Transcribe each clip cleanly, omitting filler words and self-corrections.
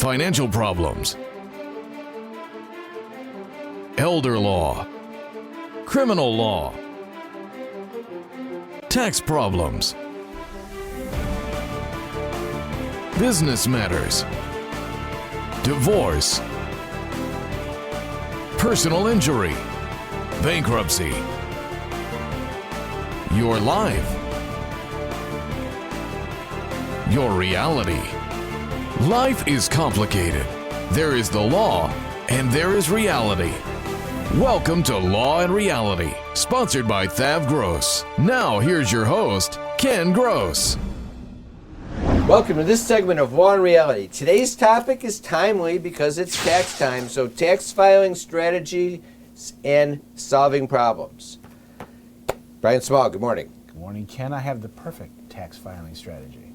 financial problems, elder law, criminal law, tax problems, business matters, divorce, personal injury, bankruptcy, your life, your reality. Life is complicated. There is the law and there is reality. Welcome to Law and Reality, sponsored by THAV GROSS. Now here's your host, Ken Gross. Welcome to this segment of Law and Reality. Today's topic is timely because it's tax time, so tax filing strategies and solving problems. Brian Small, good morning. Good morning, Ken. I have the perfect tax filing strategy.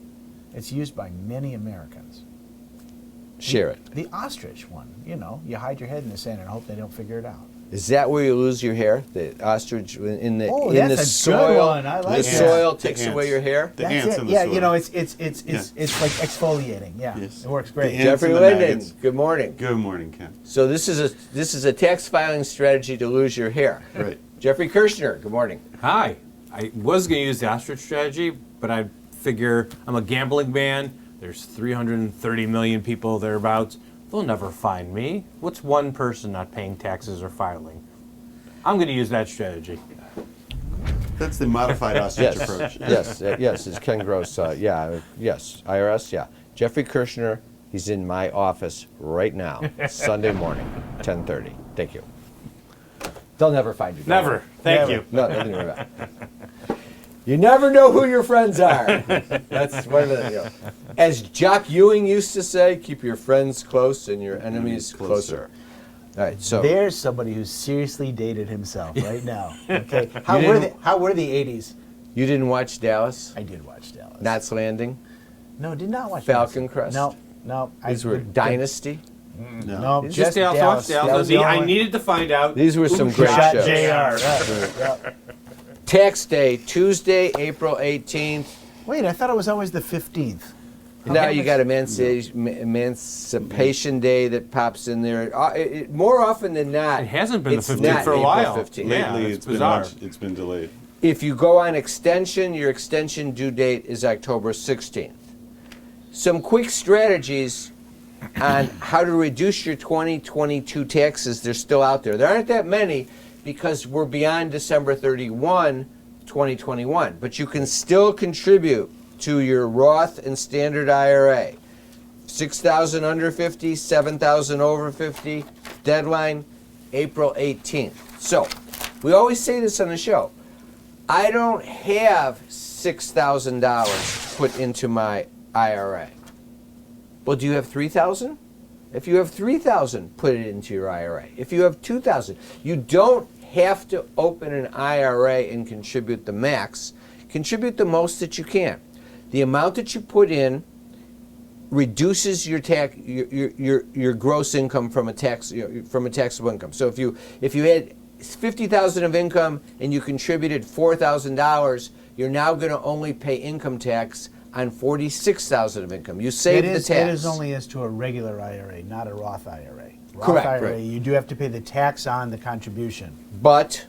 It's used by many Americans. Share it. The ostrich one, you hide your head in the sand and hope they don't figure it out. Is that where you lose your hair? The ostrich in the that's a soil. good one. I like the that. soil takes away your hair. The ants in the Yeah, soil. it's like exfoliating. Yeah, Yes. it works great. The ants Jeffrey and the Linden, maggots. good morning. Good morning, Ken. So this is a tax filing strategy to lose your hair. Right. Jeffrey Kirshner, good morning. Hi. I was going to use the ostrich strategy, but I figure I'm a gambling man. There's 330 million people thereabouts. They'll never find me. What's one person not paying taxes or filing? I'm going to use that strategy. That's the modified ostrich approach. Yes, it's Ken Gross. Yes, IRS, yeah. Jeffrey Kirshner, he's in my office right now, Sunday morning, 10:30. Thank you. They'll never find you. Never. Thank you. No, nothing about it. You never know who your friends are. That's one of the, as Jock Ewing used to say, keep your friends close and your enemies closer. All right, so There's somebody who's seriously dated himself right now. Okay, how were the 80s? you didn't watch Dallas? I did watch Dallas. Knots Landing? No, did not watch Falcon Dallas. Crest? No. These were Dynasty? No, Just just Dallas. That was the I only- needed to find out. These were some who great shot shows. JR. Right. Tax Day, Tuesday, April 18th. Wait, I thought it was always the 15th. Now you got Emancipation Day that pops in there. More often than not, It hasn't been the it's 15th not for a April while. 15th. Yeah, Lately, it's bizarre. it's been delayed. If you go on extension, your extension due date is October 16th. Some quick strategies on how to reduce your 2022 taxes. They're still out there. There aren't that many because we're beyond December 31, 2021. But you can still contribute to your Roth and Standard IRA. 6,000 under 50, 7,000 over 50. Deadline, April 18th. So, we always say this on the show. I don't have $6,000 put into my IRA. Well, do you have 3,000? If you have 3,000, put it into your IRA. If you have 2,000, you don't have to open an IRA and contribute the max. Contribute the most that you can. The amount that you put in reduces your your gross income from a taxable income. So if you had 50,000 of income and you contributed $4,000, you're now going to only pay income tax on 46,000 of income. You save the tax. It is only as to a regular IRA, not a Roth IRA. Roth Correct, IRA, right. you do have to pay the tax on the contribution, But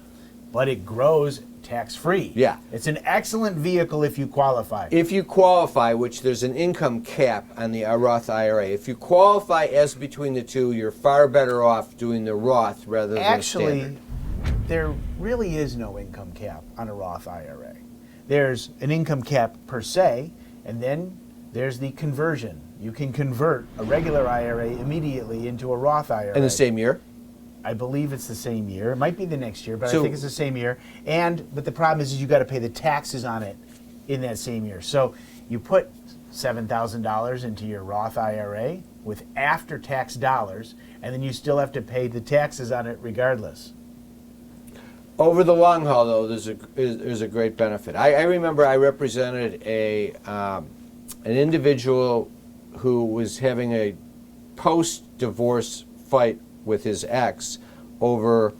it grows tax-free. Yeah. It's an excellent vehicle if you qualify. if you qualify, which there's an income cap on the Roth IRA, if you qualify as between the two, you're far better off doing the Roth rather than the Actually, Standard. there really is no income cap on a Roth IRA. There's an income cap per se, and then there's the conversion. You can convert a regular IRA immediately into a Roth IRA. In the same year? I believe it's the same year. It might be the next year, but So- I think it's the same year. But the problem is you got to pay the taxes on it in that same year. So you put $7,000 into your Roth IRA with after-tax dollars, and then you still have to pay the taxes on it regardless. Over the long haul, though, there's a great benefit. I remember I represented an individual who was having a post-divorce fight with his ex over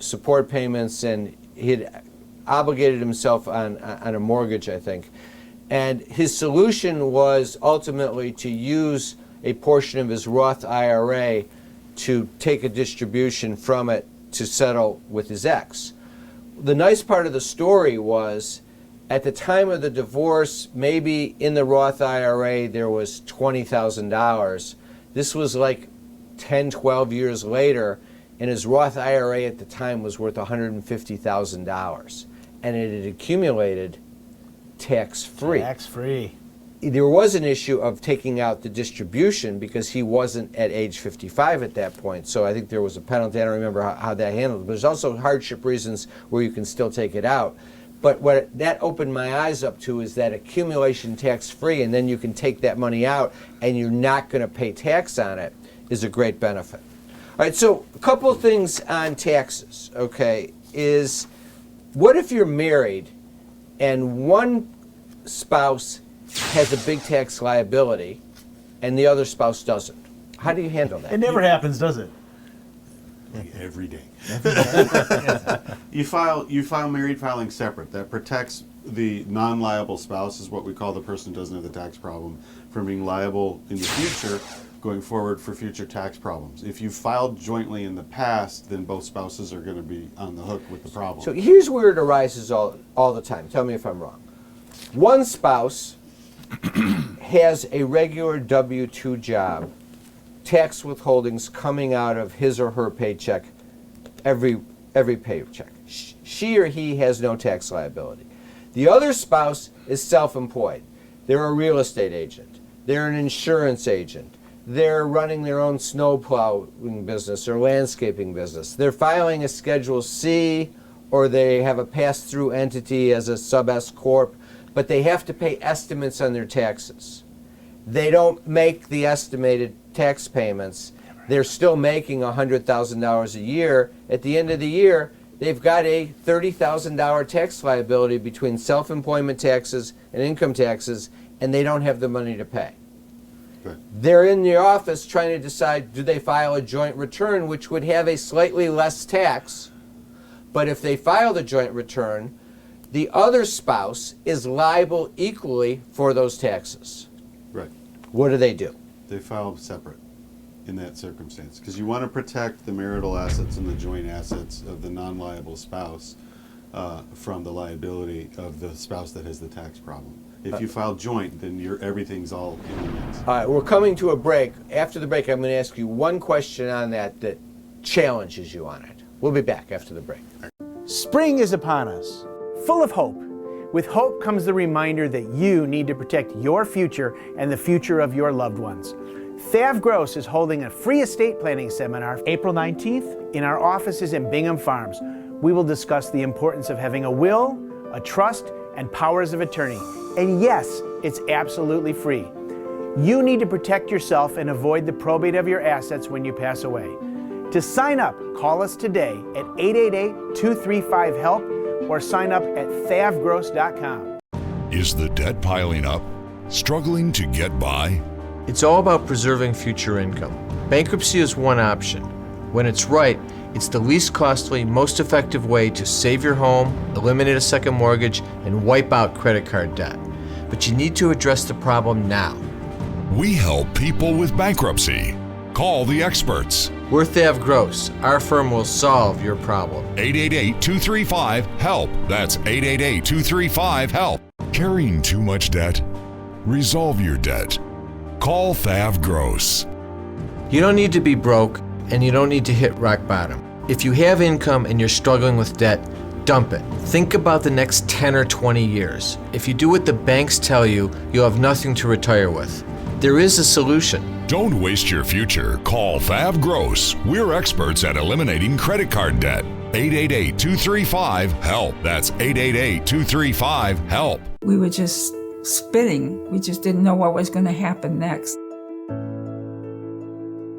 support payments, and he had obligated himself on a mortgage, I think. And his solution was ultimately to use a portion of his Roth IRA to take a distribution from it to settle with his ex. The nice part of the story was, at the time of the divorce, maybe in the Roth IRA there was $20,000. This was like 10, 12 years later, and his Roth IRA at the time was worth $150,000. And it had accumulated tax-free. Tax-free. There was an issue of taking out the distribution because he wasn't at age 55 at that point. So I think there was a penalty. I don't remember how that handled it. But there's also hardship reasons where you can still take it out. But what that opened my eyes up to is that accumulation tax-free, and then you can take that money out and you're not going to pay tax on it, is a great benefit. All right, so a couple of things on taxes, okay, is what if you're married and one spouse has a big tax liability and the other spouse doesn't? How do you handle that? It never happens, does it? Every day. You file married filing separate. That protects the non-liable spouse, is what we call the person who doesn't have the tax problem, from being liable in the future going forward for future tax problems. If you filed jointly in the past, then both spouses are going to be on the hook with the problem. So here's where it arises all the time. Tell me if I'm wrong. One spouse has a regular W-2 job, tax withholdings coming out of his or her paycheck every paycheck. She or he has no tax liability. The other spouse is self-employed. They're a real estate agent. They're an insurance agent. They're running their own snow plowing business or landscaping business. They're filing a Schedule C, or they have a pass-through entity as a sub-S corp, but they have to pay estimates on their taxes. They don't make the estimated tax payments. They're still making $100,000 a year. At the end of the year, they've got a $30,000 tax liability between self-employment taxes and income taxes, and they don't have the money to pay. Good. They're in the office trying to decide, do they file a joint return, which would have a slightly less tax, but if they file the joint return, the other spouse is liable equally for those taxes. Right. What do? They file separate in that circumstance, because you want to protect the marital assets and the joint assets of the non-liable spouse from the liability of the spouse that has the tax problem. If you file joint, then everything's all in the mix. All right, we're coming to a break. After the break, I'm going to ask you one question on that challenges you on it. We'll be back after the break. Spring is upon us, full of hope. With hope comes the reminder that you need to protect your future and the future of your loved ones. THAV GROSS is holding a free estate planning seminar April 19th in our offices in Bingham Farms. We will discuss the importance of having a will, a trust, and powers of attorney. And yes, it's absolutely free. You need to protect yourself and avoid the probate of your assets when you pass away. To sign up, call us today at 888-235-HELP or sign up at thavgross.com. Is the debt piling up? Struggling to get by? It's all about preserving future income. Bankruptcy is one option. When it's right, it's the least costly, most effective way to save your home, eliminate a second mortgage, and wipe out credit card debt. But you need to address the problem now. We help people with bankruptcy. Call the experts. We're THAV GROSS. Our firm will solve your problem. 888-235-HELP. That's 888-235-HELP. Carrying too much debt? Resolve your debt. Call THAV GROSS. You don't need to be broke, and you don't need to hit rock bottom. If you have income and you're struggling with debt, dump it. Think about the next 10 or 20 years. If you do what the banks tell you, you'll have nothing to retire with. There is a solution. Don't waste your future. Call THAV GROSS. We're experts at eliminating credit card debt. 888-235-HELP. That's 888-235-HELP. We were just spinning. We just didn't know what was going to happen next.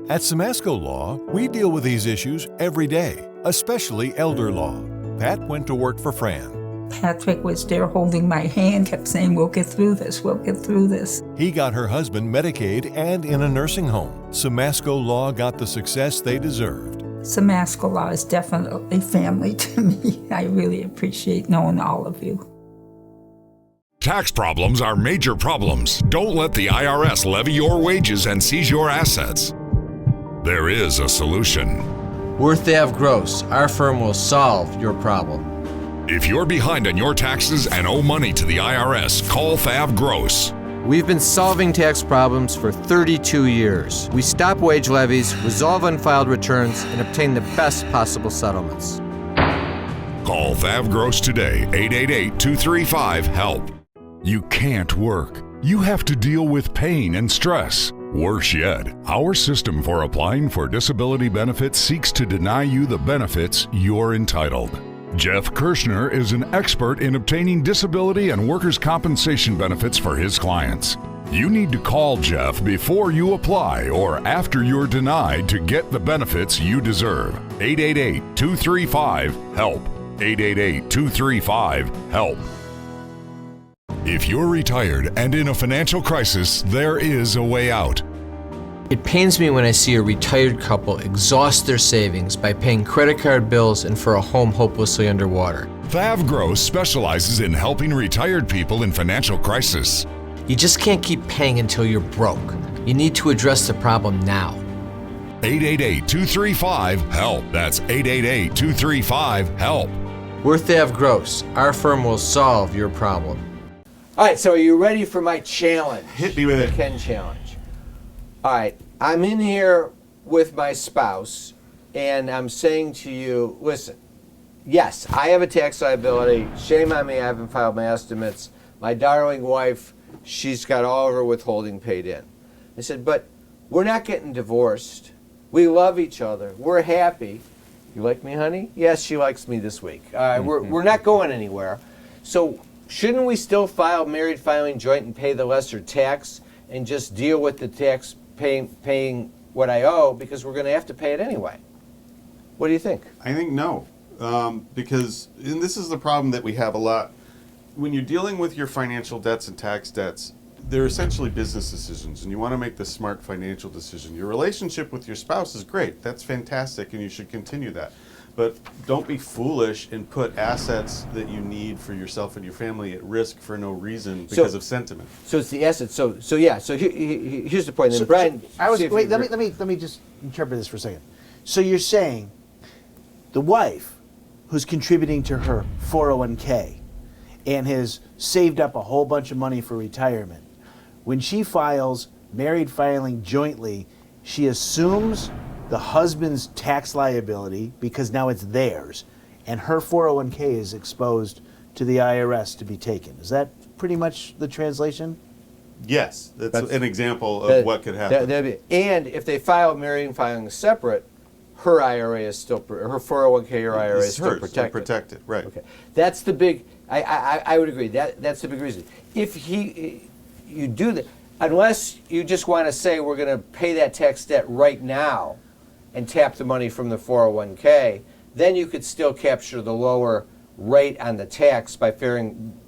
At Samasco Law, we deal with these issues every day, especially elder law. Pat went to work for Fran. Patrick was there holding my hand, kept saying, we'll get through this, we'll get through this. He got her husband Medicaid and in a nursing home. Samasco Law got the success they deserved. Samasco Law is definitely family to me. I really appreciate knowing all of you. Tax problems are major problems. Don't let the IRS levy your wages and seize your assets. There is a solution. We're THAV GROSS. Our firm will solve your problem. If you're behind on your taxes and owe money to the IRS, call THAV GROSS. We've been solving tax problems for 32 years. We stop wage levies, resolve unfiled returns, and obtain the best possible settlements. Call THAV GROSS today, 888-235-HELP. You can't work. You have to deal with pain and stress. Worse yet, our system for applying for disability benefits seeks to deny you the benefits you're entitled. Jeff Kirschner is an expert in obtaining disability and workers' compensation benefits for his clients. You need to call Jeff before you apply or after you're denied to get the benefits you deserve. 888-235-HELP. 888-235-HELP. If you're retired and in a financial crisis, there is a way out. It pains me when I see a retired couple exhaust their savings by paying credit card bills and for a home hopelessly underwater. THAV GROSS specializes in helping retired people in financial crisis. You just can't keep paying until you're broke. You need to address the problem now. 888-235-HELP. That's 888-235-HELP. We're THAV GROSS. Our firm will solve your problem. All right, so are you ready for my challenge? Hit me with The it. Ken challenge. All right, I'm in here with my spouse, and I'm saying to you, listen, yes, I have a tax liability. Shame on me, I haven't filed my estimates. My darling wife, she's got all of her withholding paid in. I said, but we're not getting divorced. We love each other. We're happy. You like me, honey? Yes, she likes me this week. We're not going anywhere. So shouldn't we still file married filing joint and pay the lesser tax and just deal with the tax paying what I owe, because we're going to have to pay it anyway? What do you think? I think no, because and this is the problem that we have a lot. When you're dealing with your financial debts and tax debts, they're essentially business decisions, and you want to make the smart financial decision. Your relationship with your spouse is great. That's fantastic, and you should continue that. But don't be foolish and put assets that you need for yourself and your family at risk for no reason because of sentiment. So it's the assets. So yeah. So here's the point. And then Brian, let me just interpret this for a second. So you're saying the wife who's contributing to her 401k and has saved up a whole bunch of money for retirement, when she files married filing jointly, she assumes the husband's tax liability because now it's theirs, and her 401k is exposed to the IRS to be taken. Is that pretty much the translation? Yes, that's an example of what could happen. And if they file married filing separate, her IRA is still, her 401k or IRA is still protected. Protected, right. Okay, that's the big. I would agree. That's the big reason. If you do that, unless you just want to say we're going to pay that tax debt right now and tap the money from the 401k, then you could still capture the lower rate on the tax by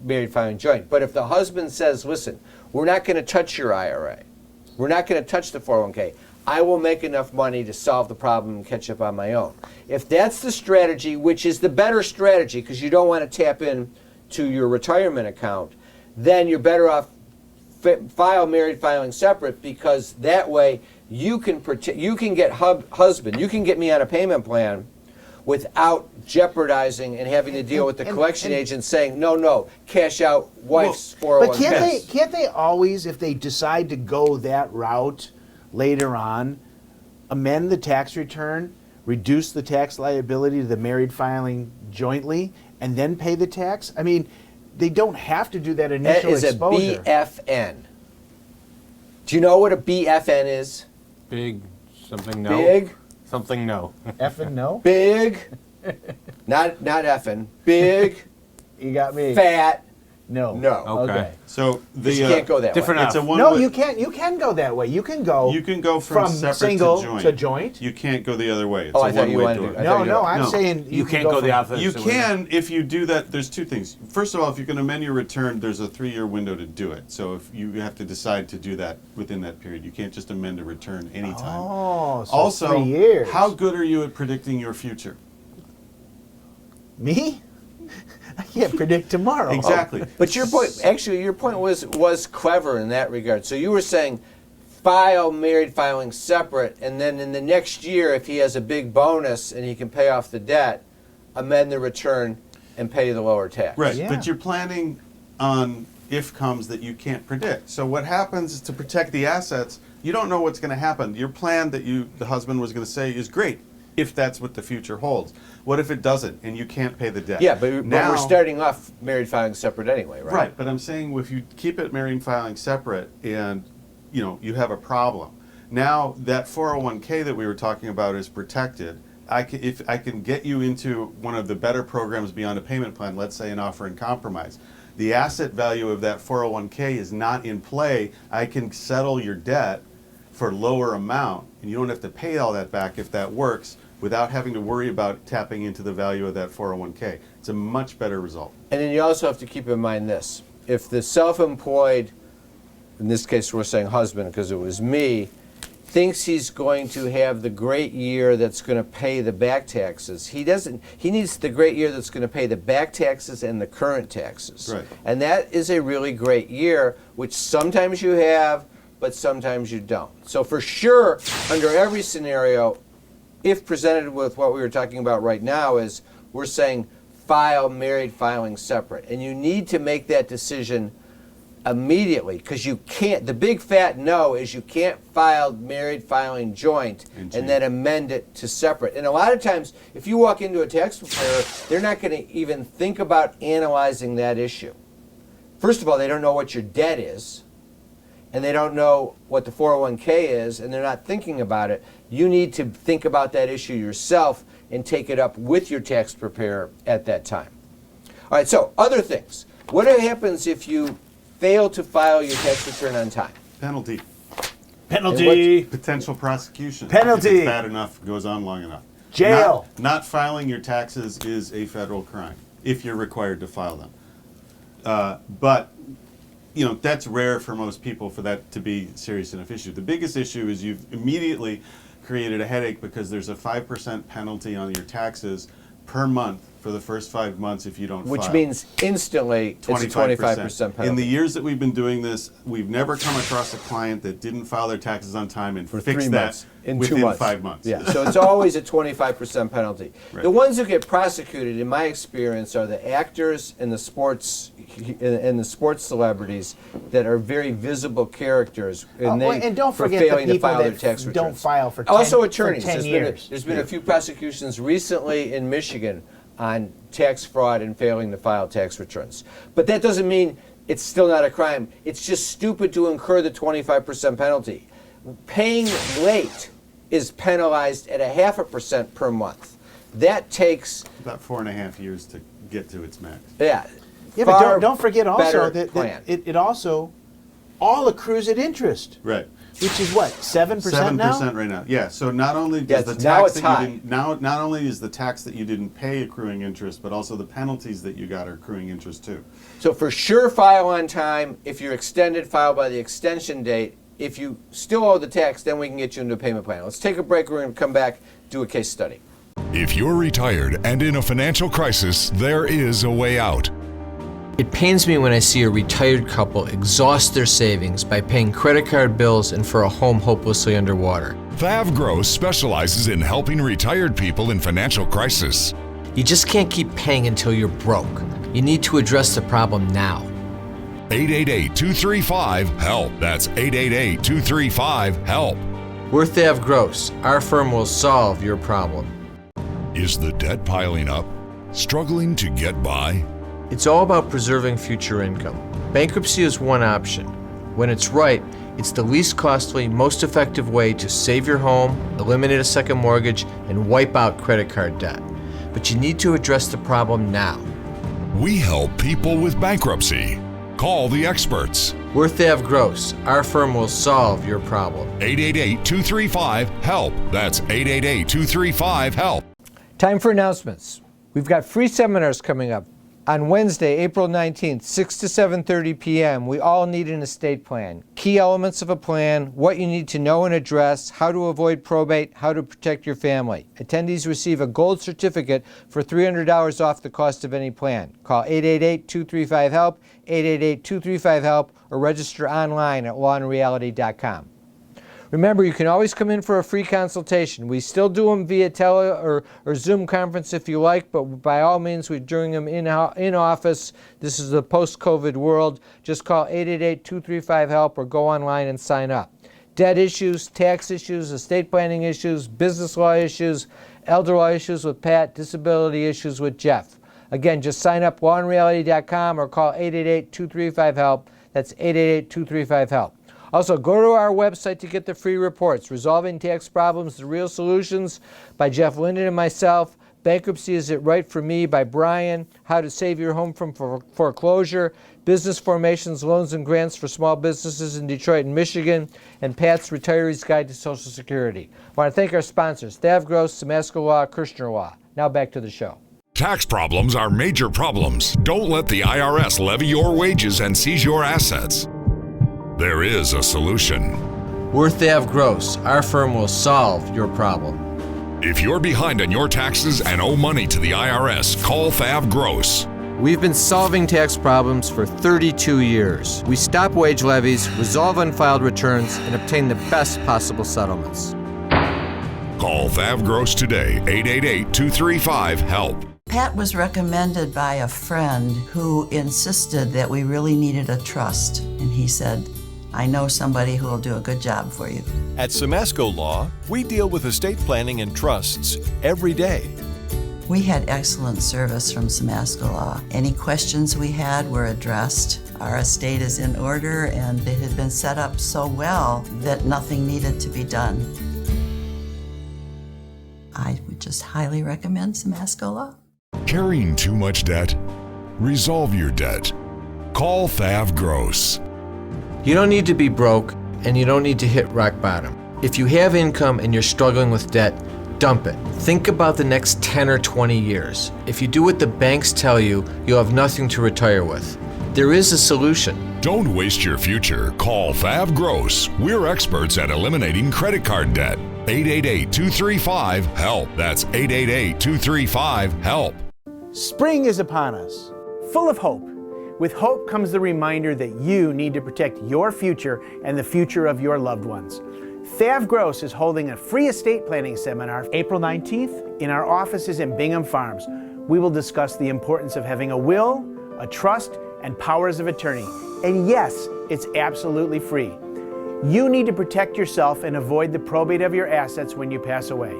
married filing joint. But if the husband says, listen, we're not going to touch your IRA, we're not going to touch the 401k, I will make enough money to solve the problem and catch up on my own. If that's the strategy, which is the better strategy because you don't want to tap in to your retirement account, then you're better off file married filing separate, because that way you can get husband, you can get me on a payment plan without jeopardizing and having to deal with the collection agent saying, no, cash out wife's 401k. But can't they always, if they decide to go that route later on, amend the tax return, reduce the tax liability to the married filing jointly, and then pay the tax? I mean, they don't have to do that initial exposure. That is a BFN. Do you know what a BFN is? Big something no. Big? Something no. Effing no? Big. not effing. Big. You got me. Fat. No. Okay. So You can't go that different way. It's a one. No, you can't. You can go that way. You can go. You can go from separate single to joint. joint. You can't go the other way. It's Oh, a I thought you one-way wanted door. to. No, I'm No. saying You can't go the opposite. You way. can if you do that. There's two things. First of all, if you can amend your return, there's a 3-year window to do it. So if you have to decide to do that within that period, you can't just amend a return anytime. Oh, so Also, 3 years. how good are you at predicting your future? Me? I can't predict tomorrow. Exactly. But your point was clever in that regard. So you were saying file married filing separate, and then in the next year, if he has a big bonus and he can pay off the debt, amend the return and pay the lower tax. Right, Yeah. but you're planning on if comes that you can't predict. So what happens is, to protect the assets, you don't know what's going to happen. Your plan that the husband was going to say is great if that's what the future holds. What if it doesn't and you can't pay the debt? Yeah, but now, we're starting off married filing separate anyway, right? Right, but I'm saying if you keep it married filing separate and you have a problem, now that 401k that we were talking about is protected. If I can get you into one of the better programs beyond a payment plan, let's say an offer in compromise, the asset value of that 401k is not in play. I can settle your debt for lower amount, and you don't have to pay all that back if that works, without having to worry about tapping into the value of that 401k. It's a much better result. And then you also have to keep in mind this. If the self-employed, in this case we're saying husband because it was me, thinks he's going to have the great year that's going to pay the back taxes. He needs the great year that's going to pay the back taxes and the current taxes. Right. And that is a really great year, which sometimes you have, but sometimes you don't. So for sure, under every scenario, if presented with what we were talking about right now, is we're saying file married filing separate. And you need to make that decision immediately, because you can't, the big fat no is you can't file married filing joint and then amend it to separate. And a lot of times, if you walk into a tax preparer, they're not going to even think about analyzing that issue. First of all, they don't know what your debt is, and they don't know what the 401k is, and they're not thinking about it. You need to think about that issue yourself and take it up with your tax preparer at that time. All right, so other things. What happens if you fail to file your tax return on time? Penalty. Penalty. Potential prosecution. Penalty. If it's bad enough, goes on long enough. Jail. Not filing your taxes is a federal crime if you're required to file them. But that's rare for most people for that to be a serious enough issue. The biggest issue is you've immediately created a headache because there's a 5% penalty on your taxes per month for the first 5 months if you don't Which file. means instantly it's a 25% penalty. In the years that we've been doing this, we've never come across a client that didn't file their taxes on time and for fix 3 that months. In within 2 months. 5 months. Yeah, so it's always a 25% penalty. Right. The ones who get prosecuted, in my experience, are the actors and the sports celebrities that are very visible characters, and don't for forget failing the to people file their that tax returns. don't file for 10, also attorneys. for 10 years. There's been a few prosecutions recently in Michigan on tax fraud and failing to file tax returns. But that doesn't mean it's still not a crime. It's just stupid to incur the 25% penalty. Paying late is penalized at 0.5% per month. That takes About 4.5 years to get to its max. Yeah, but far don't forget also better plan. that it also all accrues at interest. Right. Which is what, 7% now? 7% right now. Yeah. So not only does the now tax it's that you high. didn't not only is the tax that you didn't pay accruing interest, but also the penalties that you got are accruing interest too. So for sure, file on time. If you're extended, file by the extension date. If you still owe the tax, then we can get you into a payment plan. Let's take a break. We're going to come back, do a case study. If you're retired and in a financial crisis, there is a way out. It pains me when I see a retired couple exhaust their savings by paying credit card bills and for a home hopelessly underwater. THAV GROSS specializes in helping retired people in financial crisis. You just can't keep paying until you're broke. You need to address the problem now. 888-235-HELP. That's 888-235-HELP. We're THAV GROSS. Our firm will solve your problem. Is the debt piling up? Struggling to get by? It's all about preserving future income. Bankruptcy is one option. When it's right, it's the least costly, most effective way to save your home, eliminate a second mortgage, and wipe out credit card debt. But you need to address the problem now. We help people with bankruptcy. Call the experts. We're THAV GROSS. Our firm will solve your problem. 888-235-HELP. That's 888-235-HELP. Time for announcements. We've got free seminars coming up On Wednesday, April 19th, 6 to 7:30 p.m., we all need an estate plan. Key elements of a plan, what you need to know and address, how to avoid probate, how to protect your family. Attendees receive a gold certificate for $300 off the cost of any plan. Call 888-235-HELP, 888-235-HELP, or register online at lawandreality.com. Remember, you can always come in for a free consultation. We still do them via tele or Zoom conference if you like, but by all means, we're doing them in office. This is the post-COVID world. Just call 888-235-HELP or go online and sign up. Debt issues, tax issues, estate planning issues, business law issues, elder law issues with Pat, disability issues with Jeff. Again, just sign up lawandreality.com or call 888-235-HELP. That's 888-235-HELP. Also, go to our website to get the free reports, Resolving Tax Problems, The Real Solutions by Jeff Linden and myself, Bankruptcy Is It Right for Me by Brian, How to Save Your Home from Foreclosure, Business Formations, Loans and Grants for Small Businesses in Detroit and Michigan, and Pat's Retiree's Guide to Social Security. I want to thank our sponsors, THAV GROSS, Samasco Law, Kirshner Law. Now back to the show. Tax problems are major problems. Don't let the IRS levy your wages and seize your assets. There is a solution. We're THAV GROSS. Our firm will solve your problem. If you're behind on your taxes and owe money to the IRS, call THAV GROSS. We've been solving tax problems for 32 years. We stop wage levies, resolve unfiled returns, and obtain the best possible settlements. Call THAV GROSS today, 888-235-HELP. Pat was recommended by a friend who insisted that we really needed a trust. And he said, I know somebody who will do a good job for you. At Samasco Law, we deal with estate planning and trusts every day. We had excellent service from Samasco Law. Any questions we had were addressed. Our estate is in order and it had been set up so well that nothing needed to be done. I would just highly recommend Samasco Law. Carrying too much debt? Resolve your debt. Call THAV GROSS. You don't need to be broke, and you don't need to hit rock bottom. If you have income and you're struggling with debt, dump it. Think about the next 10 or 20 years. If you do what the banks tell you, you'll have nothing to retire with. There is a solution. Don't waste your future. Call THAV GROSS. We're experts at eliminating credit card debt. 888-235-HELP. That's 888-235-HELP. Spring is upon us, full of hope. With hope comes the reminder that you need to protect your future and the future of your loved ones. THAV GROSS is holding a free estate planning seminar April 19th in our offices in Bingham Farms. We will discuss the importance of having a will, a trust, and powers of attorney. And yes, it's absolutely free. You need to protect yourself and avoid the probate of your assets when you pass away.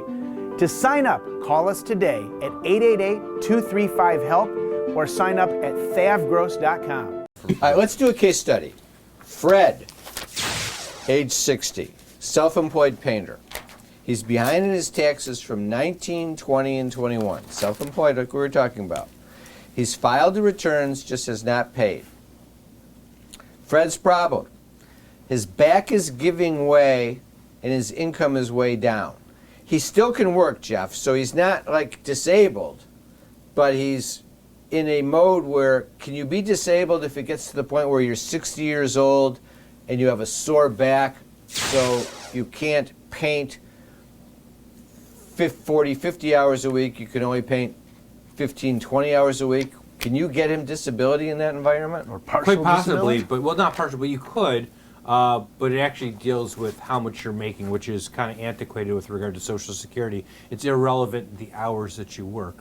To sign up, call us today at 888-235-HELP or sign up at thavgross.com. All right, let's do a case study. Fred, age 60, self-employed painter. He's behind in his taxes from 19, 20, and 21. Self-employed, like we were talking about. He's filed the returns, just has not paid. Fred's problem: his back is giving way and his income is way down. He still can work, Jeff, so he's not like disabled, but he's in a mode where, can you be disabled if it gets to the point where you're 60 years old and you have a sore back, so you can't paint 40, 50 hours a week, you can only paint 15, 20 hours a week? Can you get him disability in that environment? Or partial Quite possibly, disability? but well, not partial, but you could. But it actually deals with how much you're making, which is kind of antiquated with regard to Social Security. It's irrelevant the hours that you work.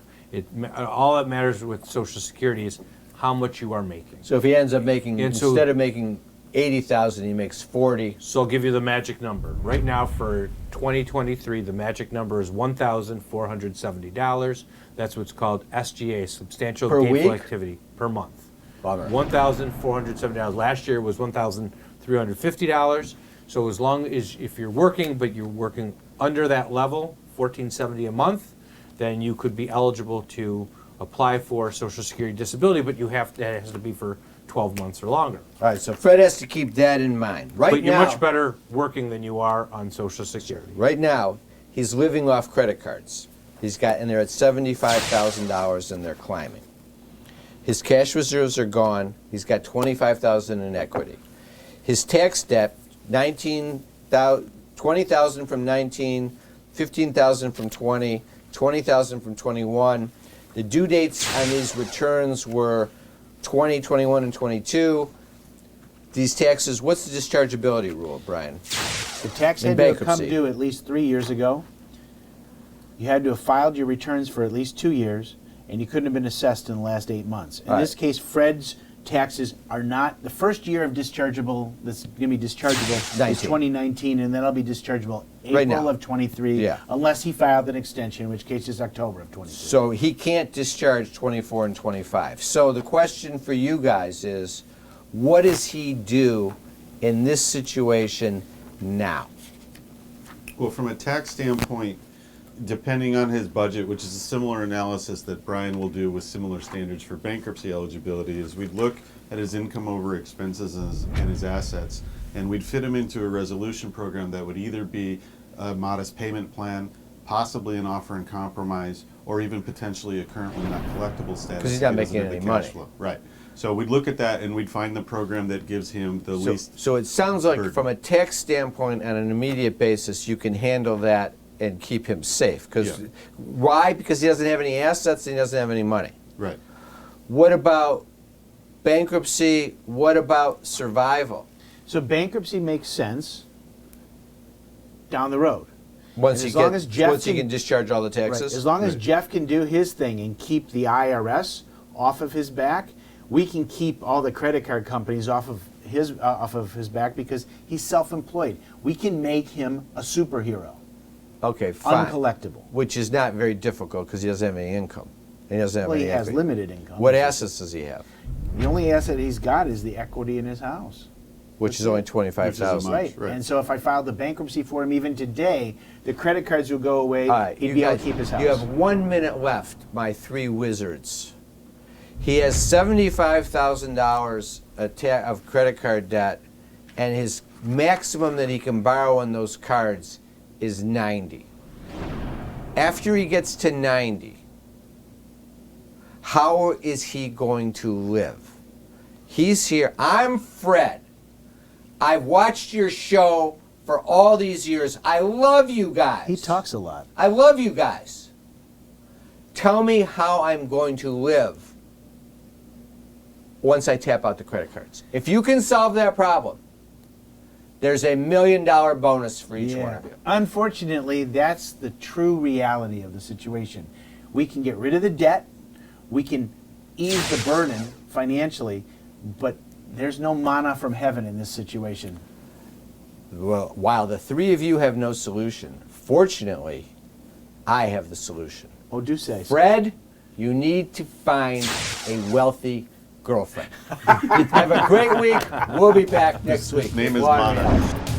All that matters with Social Security is how much you are making. So if he ends up making, instead of making 80,000, he makes 40. So I'll give you the magic number. Right now for 2023, the magic number is $1,470. That's what's called SGA, Substantial Per Gainful week? Activity, per month. Bummer. $1,470. Last year was $1,350. So as long as if you're working, but you're working under that level, $1,470 a month, then you could be eligible to apply for Social Security disability, but that has to be for 12 months or longer. All right, so Fred has to keep that in mind. Right But you're now, much better working than you are on Social Security. right now, he's living off credit cards. He's got, and they're at $75,000 and they're climbing. His cash reserves are gone. He's got $25,000 in equity. His tax debt, $20,000 from 19, $15,000 from 20, $20,000 from 21. The due dates on these returns were 20, 21, and 22. These taxes, what's the dischargeability rule, Brian? The tax In had to have come bankruptcy. due at least 3 years ago. You had to have filed your returns for at least 2 years, and you couldn't have been assessed in the last 8 months. In All this right. case, Fred's taxes are not, the first year of dischargeable, that's going to be dischargeable is 19. 2019, and then it'll be dischargeable Right April now. of 23, Yeah. unless he filed an extension, in which case it's October of 22. So he can't discharge 24 and 25. So the question for you guys is, what does he do in this situation now? Well, from a tax standpoint, depending on his budget, which is a similar analysis that Brian will do with similar standards for bankruptcy eligibility, is we'd look at his income over expenses and his assets, and we'd fit him into a resolution program that would either be a modest payment plan, possibly an offer in compromise, or even potentially a currently not collectible status. 'Cause he's not if he doesn't making have the any cash money. flow. Right. So we'd look at that and we'd find the program that gives him the least. So it sounds like burden. from a tax standpoint, on an immediate basis, you can handle that and keep him safe. Because Yeah. why? Because he doesn't have any assets and he doesn't have any money. Right. What about bankruptcy? What about survival? So bankruptcy makes sense down the road. Once And he as long gets, as Jeff once he can discharge all the Right. taxes. As long as Jeff can do his thing and keep the IRS off of his back, we can keep all the credit card companies off of his back because he's self-employed. We can make him a superhero, Okay, fine. uncollectible. Which is not very difficult because he doesn't have any income. And he doesn't have Well, any he has equity. limited income. What assets does he have? The only asset he's got is the equity in his house. Which is only 25,000. Much, Right. right. And so if I filed the bankruptcy for him even today, the credit cards will go away. All right, He'd you be able guys- to keep his house. You have 1 minute left, my three wizards. He has $75,000 of credit card debt, and his maximum that he can borrow on those cards is 90. After he gets to 90, how is he going to live? He's here. I'm Fred. I've watched your show for all these years. I love you guys. He talks a lot. I love you guys. Tell me how I'm going to live once I tap out the credit cards. If you can solve that problem, there's $1 million bonus for each one of you. Unfortunately, that's the true reality of the situation. We can get rid of the debt, we can ease the burden financially, but there's no manna from heaven in this situation. Well, while the three of you have no solution, fortunately, I have the solution. Oh, do say so. Fred, you need to find a wealthy girlfriend. Have a great week. We'll be back next week. His name is Law and Mana. Reality.